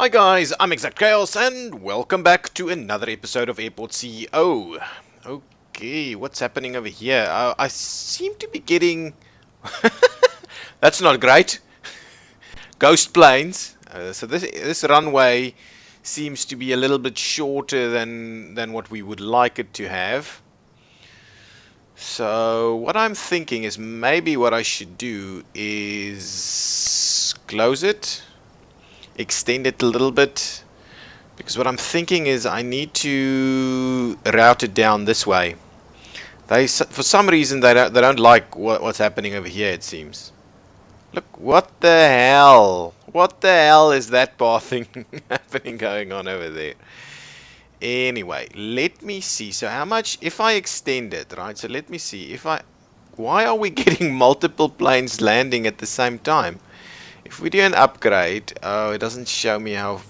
Hi guys, I'm ExactChaos and welcome back to another episode of Airport CEO. Okay, what's happening over here? I seem to be getting... That's not great. Ghost planes. So this runway seems to be a little bit shorter than what we would like it to have. So what I'm thinking is maybe what I should do is close it, extend it a little bit, because what I'm thinking is I need to route it down this way. For some reason they don't like what's happening over here, it seems. Look, what the hell? What the hell is that pathing happening going on over there? Anyway, let me see. So how much if I extend it, right? So let me see if I... Why are we getting multiple planes landing at the same time? If we do an upgrade, oh, it doesn't show me how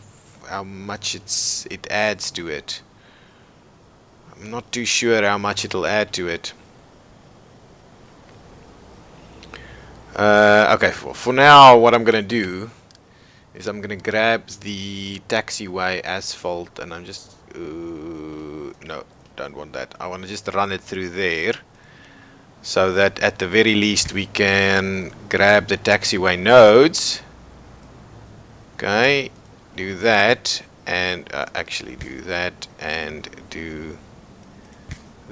much it adds to it. I'm not too sure how much it'll add to it. Okay, for now what I'm gonna do is I'm gonna grab the taxiway asphalt and I'm just no, don't want that. I want to just run it through there so that at the very least we can grab the taxiway nodes. Okay, do that and actually do that and do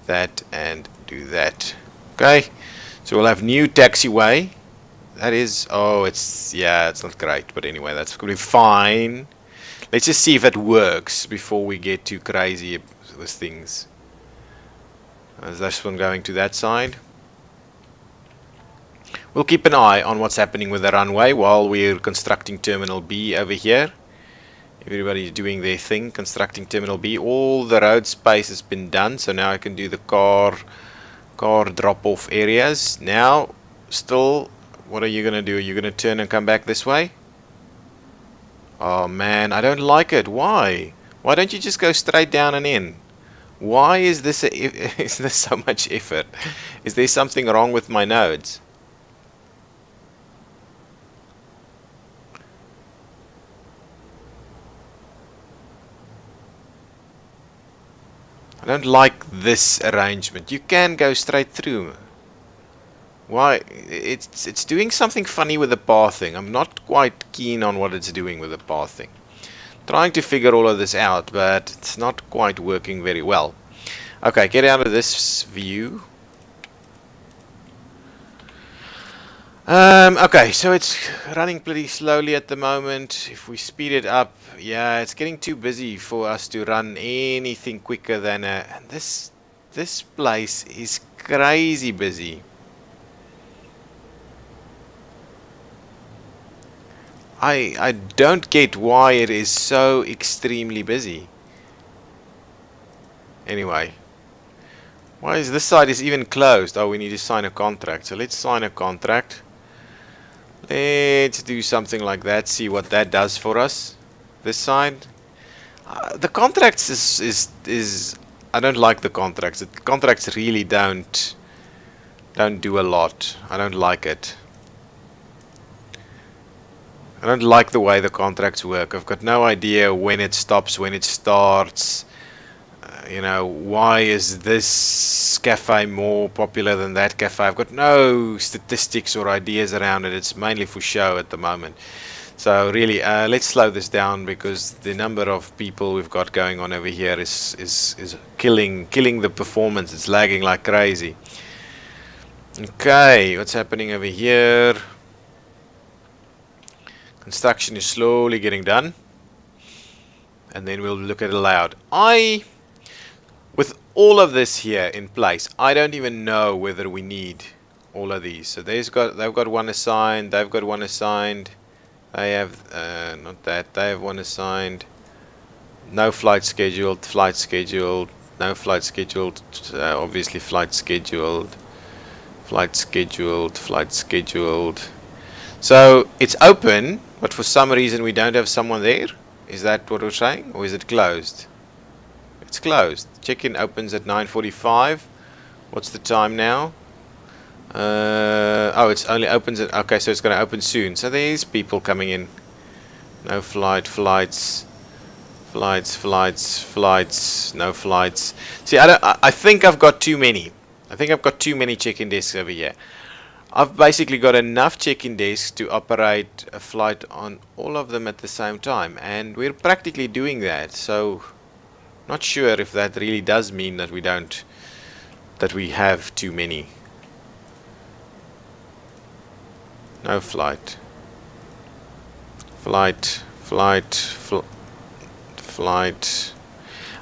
that and do that. Okay, so we'll have new taxiway. That is, oh, it's not great, but anyway, that's gonna be fine. Let's just see if it works before we get too crazy with things. Is this one going to that side? We'll keep an eye on what's happening with the runway while we're constructing Terminal B over here. Everybody's doing their thing, constructing Terminal B. All the road space has been done, so now I can do the car drop-off areas. Now, still, what are you going to do? Are you going to turn and come back this way? Oh man, I don't like it. Why? Why don't you just go straight down and in? Why is this is this so much effort? Is there something wrong with my nodes? I don't like this arrangement. You can go straight through. Why? It's doing something funny with the pathing. I'm not quite keen on what it's doing with the pathing. Trying to figure all of this out, but it's not quite working very well. Okay, get out of this view. Okay, so it's running pretty slowly at the moment. If we speed it up, yeah, it's getting too busy for us to run anything quicker than this place is crazy busy. I don't get why it is so extremely busy. Anyway, why is this side is even closed? Oh, we need to sign a contract. So let's sign a contract. Let's do something like that. See what that does for us. This side. The contracts is I don't like the contracts. The contracts really don't do a lot. I don't like it. I don't like the way the contracts work. I've got no idea when it stops, when it starts. You know, why is this cafe more popular than that cafe? I've got no statistics or ideas around it. It's mainly for show at the moment. So really, let's slow this down because the number of people we've got going on over here is killing the performance. It's lagging like crazy. Okay, what's happening over here? Construction is slowly getting done, and then we'll look at it aloud. With all of this here in place, I don't even know whether we need all of these. So they've got one assigned, they've got one assigned, they have not that, they have one assigned. No flight scheduled, flight scheduled, no flight scheduled, obviously flight scheduled, flight scheduled, flight scheduled. So it's open, but for some reason we don't have someone there. Is that what we're saying, or is it closed? It's closed. Check-in opens at 9:45. What's the time now? Oh, it's only opens at... Okay, so it's going to open soon. So there's people coming in. No flights. No flights. See, I think I've got too many. I think I've got too many check-in desks over here. I've basically got enough check-in desks to operate a flight on all of them at the same time, and we're practically doing that. So, not sure if that really does mean that we have too many. No flight. Flight.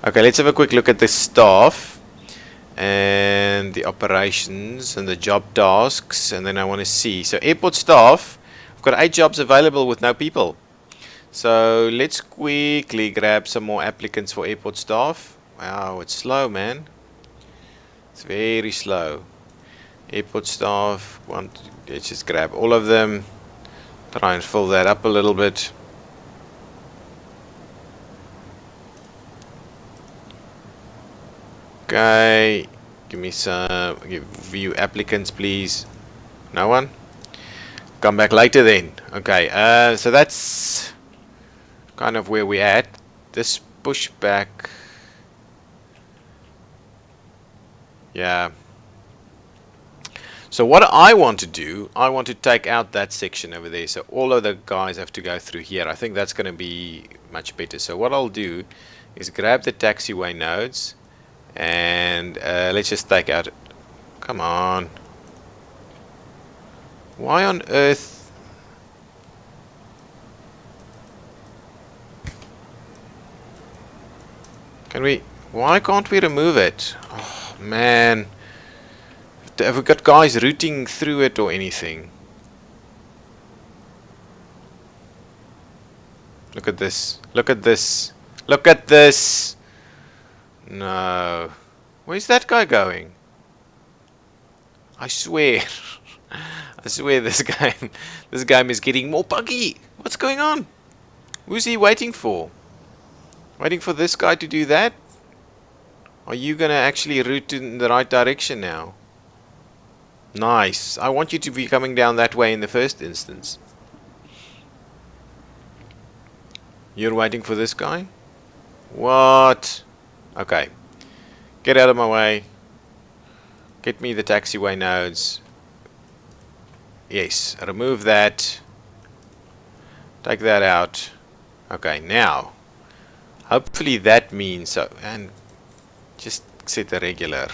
Okay, let's have a quick look at the staff and the operations and the job tasks, and then I want to see. So airport staff, I've got 8 jobs available with no people. So let's quickly grab some more applicants for airport staff. Wow, it's slow, man. It's very slow. Airport staff, let's just grab all of them. Try and fill that up a little bit. Okay, view applicants, please. No one? Come back later then. Okay, so that's kind of where we're at. This pushback. Yeah. So what I want to do, I want to take out that section over there. So all of the guys have to go through here. I think that's going to be much better. So what I'll do is grab the taxiway nodes. And let's just take out. Come on. Why on earth? Why can't we remove it? Oh, man. Have we got guys routing through it or anything? Look at this. Look at this. Look at this. No. Where's that guy going? I swear. I swear this game is getting more buggy. What's going on? Who's he waiting for? Waiting for this guy to do that? Are you gonna actually route in the right direction now? Nice. I want you to be coming down that way in the first instance. You're waiting for this guy? What? Okay, get out of my way. Get me the taxiway nodes. Yes, remove that. Take that out. Okay, now, hopefully that means so. And just set a regular.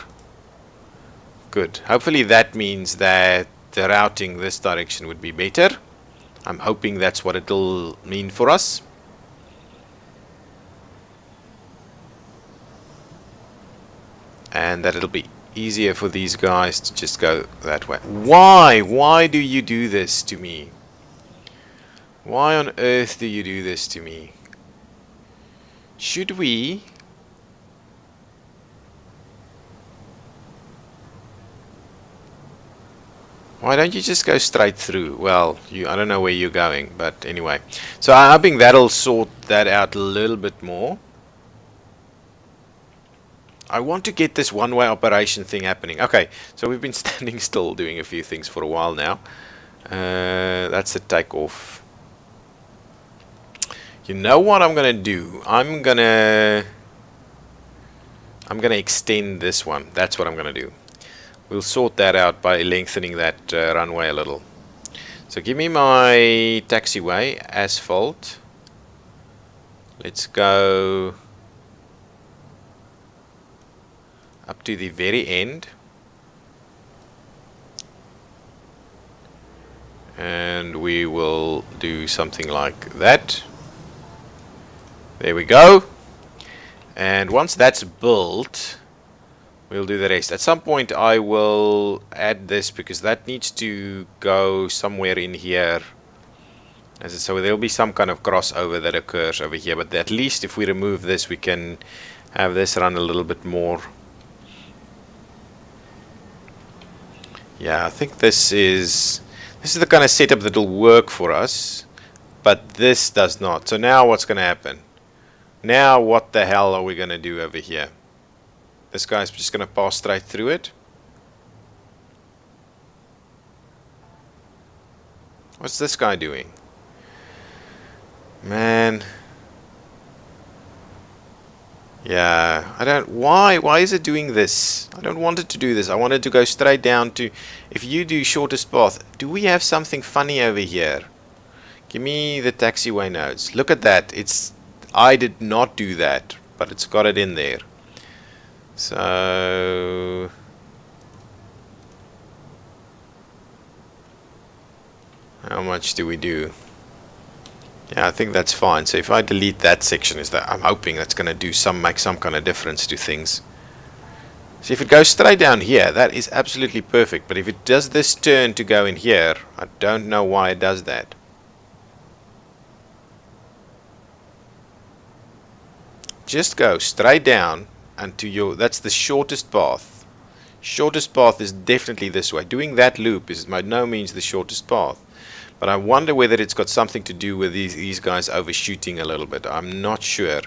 Good. Hopefully that means that the routing this direction would be better. I'm hoping that's what it'll mean for us. And that it'll be easier for these guys to just go that way. Why? Why do you do this to me? Why on earth do you do this to me? Should we? Why don't you just go straight through? Well, I don't know where you're going, but anyway. So I'm hoping that'll sort that out a little bit more. I want to get this one-way operation thing happening. Okay, so we've been standing still doing a few things for a while now. That's a takeoff. You know what I'm gonna do? I'm gonna extend this one. That's what I'm gonna do. We'll sort that out by lengthening that runway a little. So give me my taxiway asphalt. Let's go up to the very end, and we will do something like that. There we go. And once that's built, we'll do the rest. At some point I will add this because that needs to go somewhere in here. So there'll be some kind of crossover that occurs over here, but at least if we remove this we can have this run a little bit more. Yeah, I think this is the kind of setup that will work for us, but this does not. So now what's going to happen? Now what the hell are we going to do over here? This guy's just going to pass straight through it. What's this guy doing? Man. Yeah, I don't, why is it doing this? I don't want it to do this. I want it to go straight down to, if you do shortest path, do we have something funny over here? Give me the taxiway nodes. Look at that. I did not do that, but it's got it in there. So how much do we do? Yeah, I think that's fine. So if I delete that section, I'm hoping that's going to make some kind of difference to things. So if it goes straight down here, that is absolutely perfect. But if it does this turn to go in here, I don't know why it does that. Just go straight down and that's the shortest path. Shortest path is definitely this way. Doing that loop is by no means the shortest path. But I wonder whether it's got something to do with these guys overshooting a little bit. I'm not sure.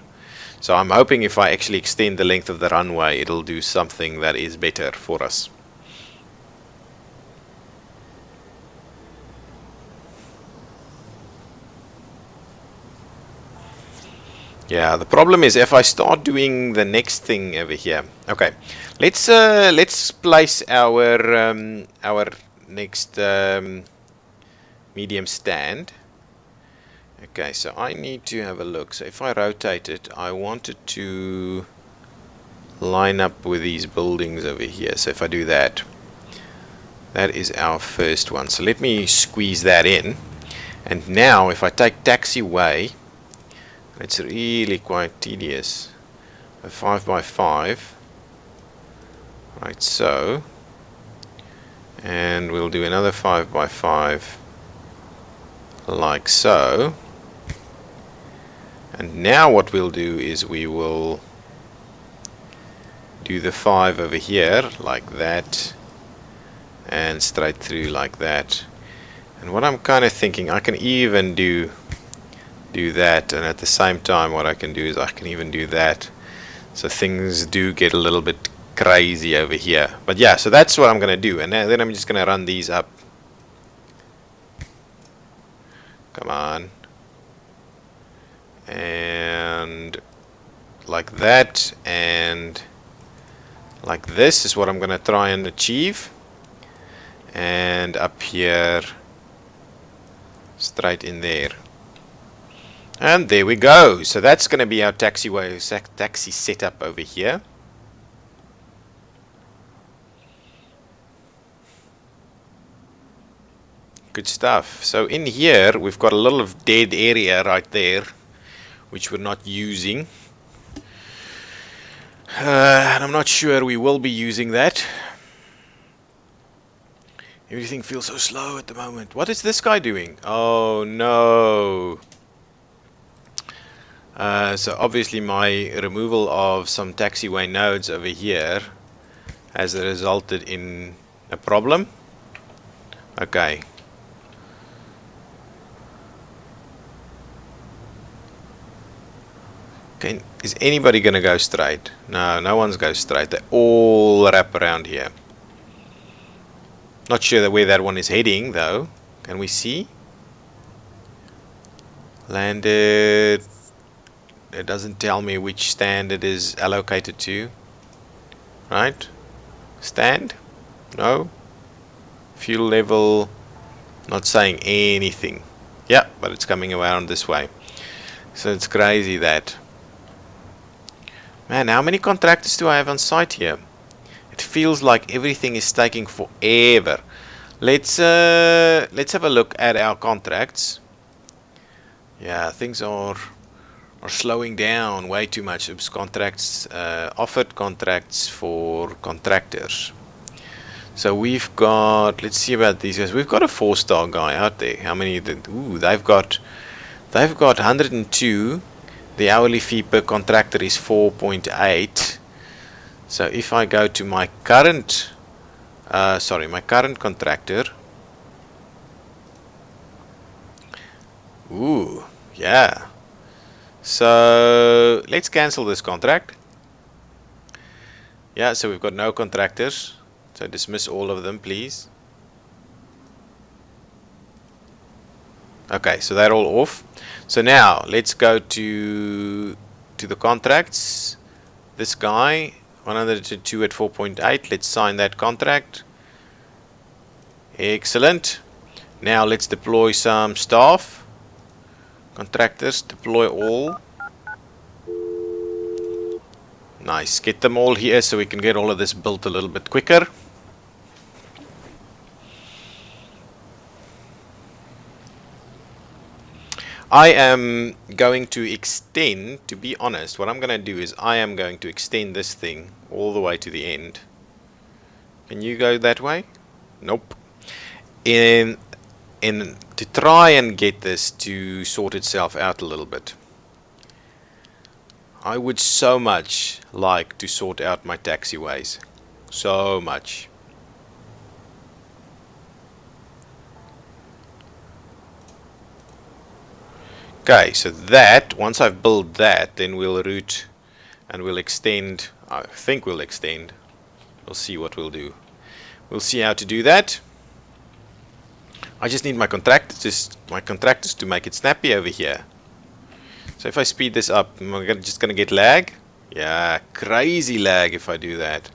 So I'm hoping if I actually extend the length of the runway, it'll do something that is better for us. Yeah, the problem is if I start doing the next thing over here. Okay, let's place our next medium stand. Okay, so I need to have a look. So if I rotate it, I want it to line up with these buildings over here. So if I do that, that is our first one. So let me squeeze that in. And now if I take taxiway, it's really quite tedious. A 5x5, right, so, and we'll do another 5x5 like so. And now what we'll do is we will do the 5 over here like that and straight through like that. And what I'm kind of thinking, I can even do that, and at the same time what I can do is I can even do that. So things do get a little bit crazy over here. But yeah, so that's what I'm going to do. And then I'm just going to run these up. Come on. And like that, and like this is what I'm going to try and achieve. And up here, straight in there. And there we go. So that's going to be our taxiway taxi setup over here. Good stuff. So in here we've got a little dead area right there, which we're not using. And I'm not sure we will be using that. Everything feels so slow at the moment. What is this guy doing? Oh no. So obviously my removal of some taxiway nodes over here has resulted in a problem. Okay. Okay, is anybody gonna go straight? No, no one's going straight. They all wrap around here. Not sure where that one is heading though. Can we see? Landed. It doesn't tell me which stand it is allocated to. Right? Stand? No. Fuel level. Not saying anything. Yeah, but it's coming around this way. So it's crazy that. Man, how many contractors do I have on site here? It feels like everything is taking forever. Let's have a look at our contracts. Yeah, things are slowing down way too much. Oops, contracts, offered contracts for contractors. So we've got, let's see about these guys. We've got a 4-star guy out there. How many? Ooh, they've got 102. The hourly fee per contractor is 4.8. So if I go to my current, my current contractor. Ooh, yeah. So let's cancel this contract. Yeah, so we've got no contractors. So dismiss all of them, please. Okay, so they're all off. So now let's go to the contracts. This guy 102 at 4.8. Let's sign that contract. Excellent. Now let's deploy some staff. Contractors, deploy all. Nice. Get them all here so we can get all of this built a little bit quicker. I am going to extend, to be honest, what I'm going to do is I am going to extend this thing all the way to the end. Can you go that way? Nope. In to try and get this to sort itself out a little bit. I would so much like to sort out my taxiways. So much. Okay, so that, once I've built that, then we'll route and we'll extend. I think we'll extend. We'll see what we'll do. We'll see how to do that. I just need my contractors to make it snappy over here. So if I speed this up, am I just going to get lag? Yeah, crazy lag if I do that.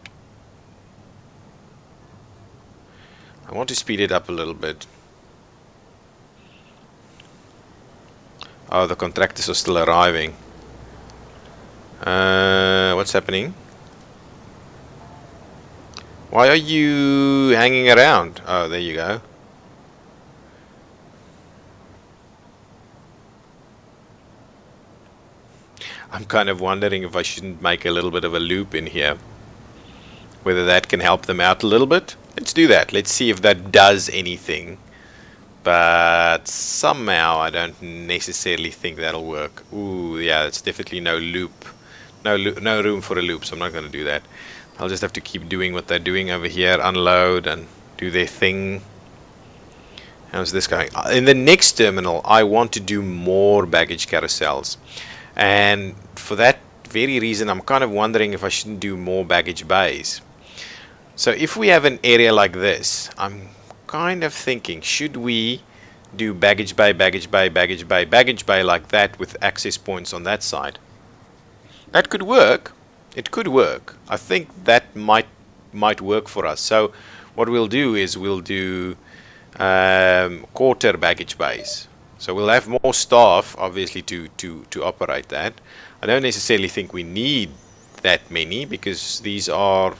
I want to speed it up a little bit. Oh, the contractors are still arriving. What's happening? Why are you hanging around? Oh, there you go. I'm kind of wondering if I shouldn't make a little bit of a loop in here. Whether that can help them out a little bit. Let's do that. Let's see if that does anything. But somehow I don't necessarily think that'll work. Ooh, yeah, it's definitely no loop. No room for a loop, so I'm not going to do that. I'll just have to keep doing what they're doing over here. Unload and do their thing. How's this going? In the next terminal, I want to do more baggage carousels. And for that very reason, I'm kind of wondering if I shouldn't do more baggage bays. So if we have an area like this, I'm kind of thinking, should we do baggage bay, baggage bay, baggage bay, baggage bay like that with access points on that side? That could work. It could work. I think that might work for us. So what we'll do is we'll do quarter baggage bays. So we'll have more staff, obviously, to operate that. I don't necessarily think we need that many because these are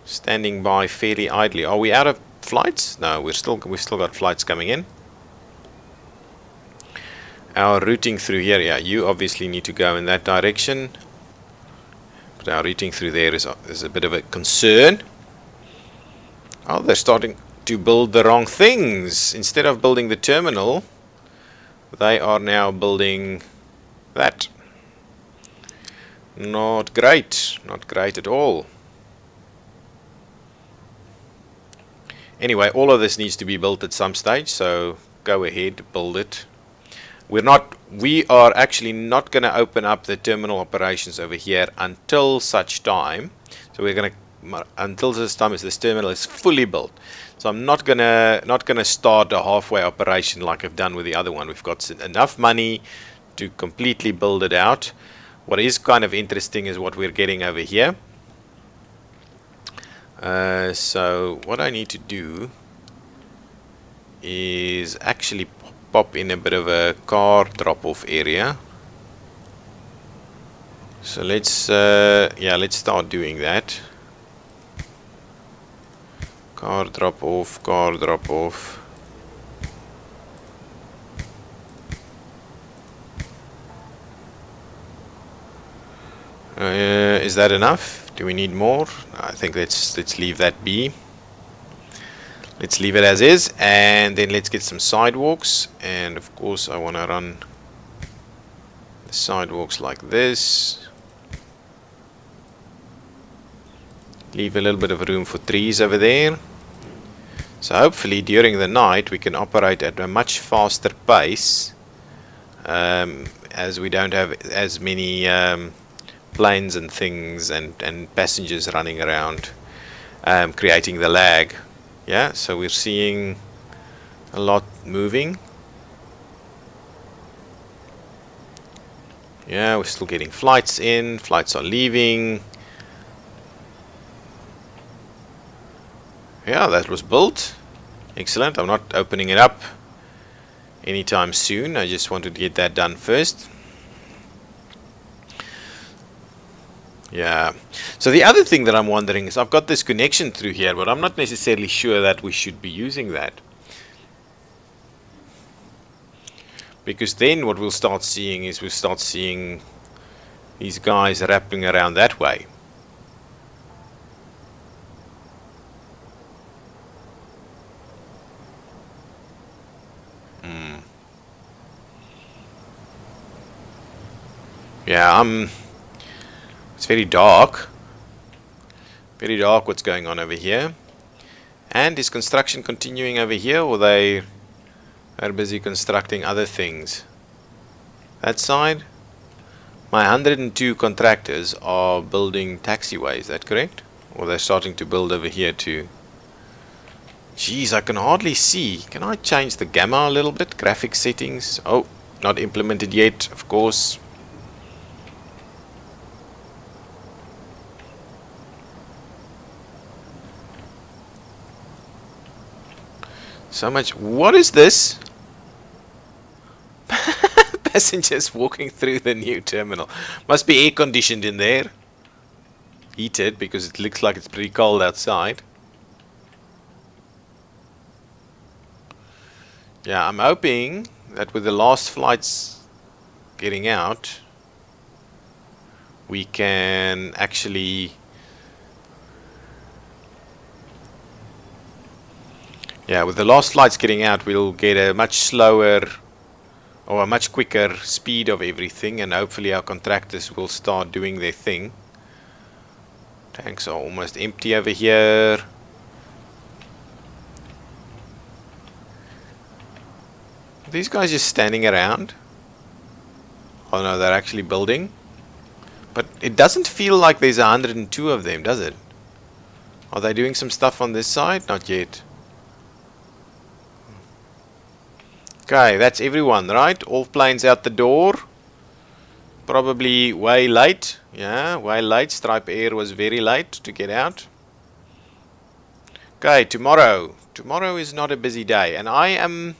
standing by fairly idly. Are we out of flights? No, we've still got flights coming in. Our routing through here, yeah, you obviously need to go in that direction. But our routing through there is a bit of a concern. Oh, they're starting to build the wrong things. Instead of building the terminal, they are now building that. Not great. Not great at all. Anyway, all of this needs to be built at some stage, so go ahead, build it. We are actually not going to open up the terminal operations over here until such time. So we're going to until such time as this terminal is fully built. So I'm not gonna start a halfway operation like I've done with the other one. We've got enough money to completely build it out. What is kind of interesting is what we're getting over here. So what I need to do is actually pop in a bit of a car drop-off area. So let's start doing that. Car drop-off, car drop-off. Is that enough? Do we need more? I think let's leave that be. Let's leave it as is, and then let's get some sidewalks. And of course I want to run the sidewalks like this. Leave a little bit of room for trees over there. So hopefully during the night we can operate at a much faster pace, as we don't have as many planes and things and passengers running around, creating the lag. Yeah, so we're seeing a lot moving. Yeah, we're still getting flights in. Flights are leaving. Yeah, that was built. Excellent. I'm not opening it up anytime soon. I just wanted to get that done first. Yeah. So the other thing that I'm wondering is I've got this connection through here, but I'm not necessarily sure that we should be using that. Because then what we'll start seeing is these guys wrapping around that way. Yeah, it's very dark. Very dark what's going on over here. And is construction continuing over here, or they are busy constructing other things? That side? My 102 contractors are building taxiways, is that correct? Or they're starting to build over here too. Jeez, I can hardly see. Can I change the gamma a little bit? Graphic settings. Oh, not implemented yet, of course. So much. What is this? Passengers walking through the new terminal. Must be air conditioned in there. Heated, because it looks like it's pretty cold outside. Yeah, I'm hoping that with the last flights getting out, we can actually... Yeah, with the last flights getting out, we'll get a much slower or a much quicker speed of everything, and hopefully our contractors will start doing their thing. Tanks are almost empty over here. Are these guys just standing around? Oh no, they're actually building. But it doesn't feel like there's 102 of them, does it? Are they doing some stuff on this side? Not yet. Okay, that's everyone, right? All planes out the door. Probably way late. Yeah, way late. Stripe Air was very late to get out. Okay, tomorrow. Tomorrow is not a busy day, and I'm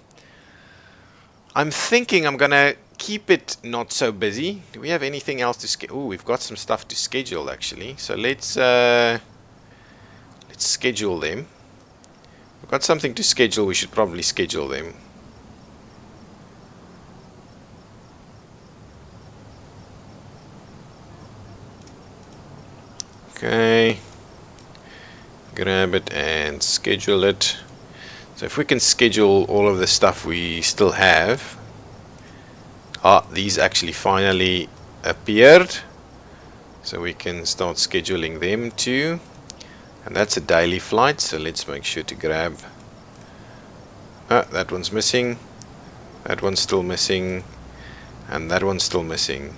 thinking I'm gonna keep it not so busy. Do we have anything else to schedule? Oh, we've got some stuff to schedule actually. So let's schedule them. We've got something to schedule. We should probably schedule them. Okay, grab it and schedule it. So if we can schedule all of the stuff we still have. These actually finally appeared, so we can start scheduling them too. And that's a daily flight, so let's make sure to grab. That one's missing, that one's still missing, and that one's still missing.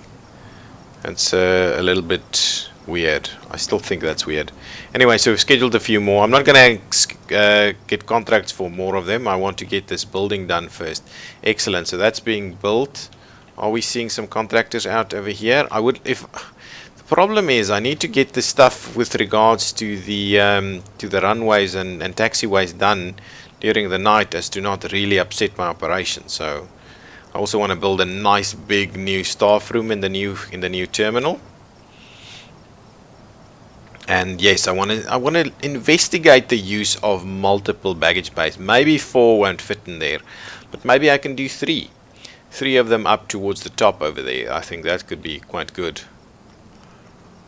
That's a little bit weird. I still think that's weird. Anyway, so we've scheduled a few more. I'm not going to get contracts for more of them. I want to get this building done first. Excellent. So that's being built. Are we seeing some contractors out over here? I would, if the problem is, I need to get the stuff with regards to the runways and taxiways done during the night, as to not really upset my operation. So I also want to build a nice big new staff room in the new terminal. And yes, I want to investigate the use of multiple baggage bays. Maybe 4 won't fit in there, but maybe I can do 3 of them up towards the top over there. I think that could be quite good.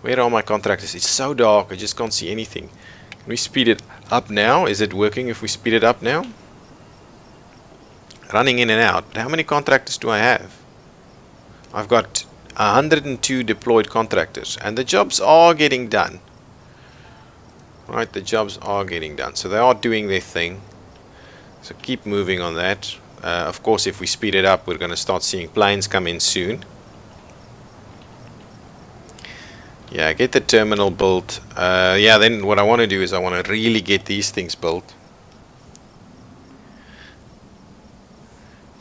Where are my contractors? It's so dark, I just can't see anything. Can we speed it up now? Is it working if we speed it up now? Running in and out. But how many contractors do I have? I've got 102 deployed contractors, and the jobs are getting done. Right, the jobs are getting done, so they are doing their thing. So keep moving on that. Of course, if we speed it up, we're going to start seeing planes come in soon. Yeah, get the terminal built. Yeah, then what I want to do is I want to really get these things built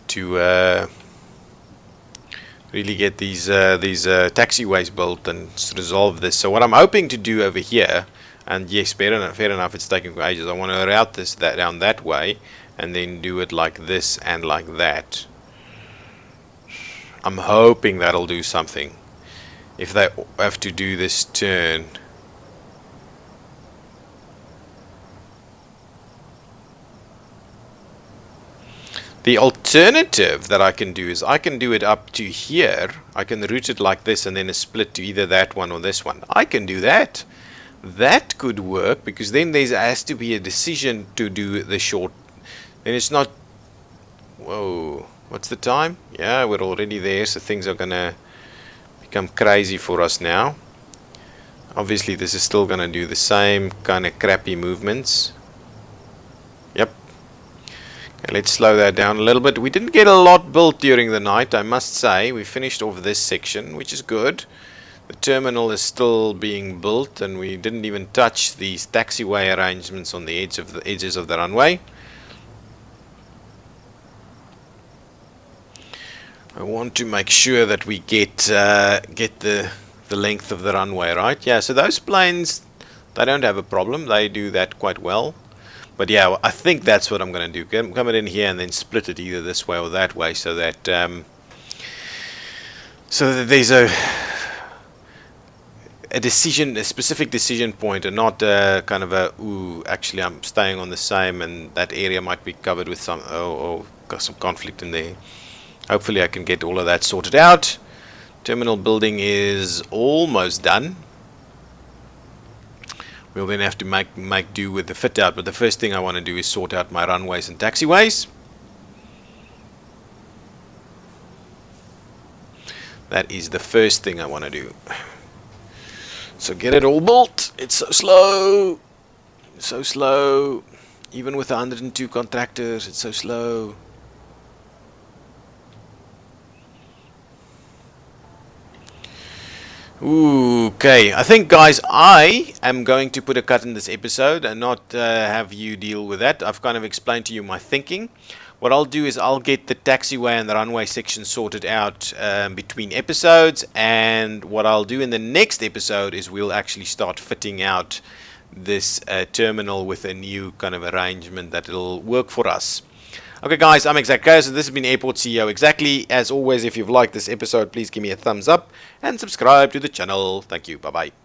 to really get these taxiways built and resolve this. So what I'm hoping to do over here, and yes, fair enough, it's taking ages. I want to route this down that way, and then do it like this and like that. I'm hoping that'll do something. If they have to do this turn. The alternative that I can do is I can do it up to here. I can route it like this and then a split to either that one or this one. I can do that. That could work, because then there has to be a decision to do the short. Then it's not... Whoa. What's the time? Yeah, we're already there, so things are gonna become crazy for us now. Obviously this is still gonna do the same kind of crappy movements. Yep. Okay, let's slow that down a little bit. We didn't get a lot built during the night, I must say. We finished off this section, which is good. The terminal is still being built, and we didn't even touch these taxiway arrangements on the edges of the runway. I want to make sure that we get the length of the runway right. Yeah, so those planes, they don't have a problem. They do that quite well. But yeah, I think that's what I'm going to do. Come it in here and then split it either this way or that way, so that there's a decision, a specific decision point, and not kind of a, ooh, actually I'm staying on the same, and that area might be covered with some, got some conflict in there. Hopefully I can get all of that sorted out. Terminal building is almost done. We'll then have to make do with the fit out, but the first thing I want to do is sort out my runways and taxiways. That is the first thing I want to do. So get it all built. It's so slow. So slow. Even with 102 contractors, it's so slow. Ooh, okay, I think, guys, I am going to put a cut in this episode and not have you deal with that. I've kind of explained to you my thinking. What I'll do is I'll get the taxiway and the runway section sorted out between episodes, and what I'll do in the next episode is we'll actually start fitting out this terminal with a new kind of arrangement that will work for us. Okay, guys, I'm ExactChaos, and this has been Airport CEO Exactly. As always, if you've liked this episode, please give me a thumbs up and subscribe to the channel. Thank you. Bye-bye.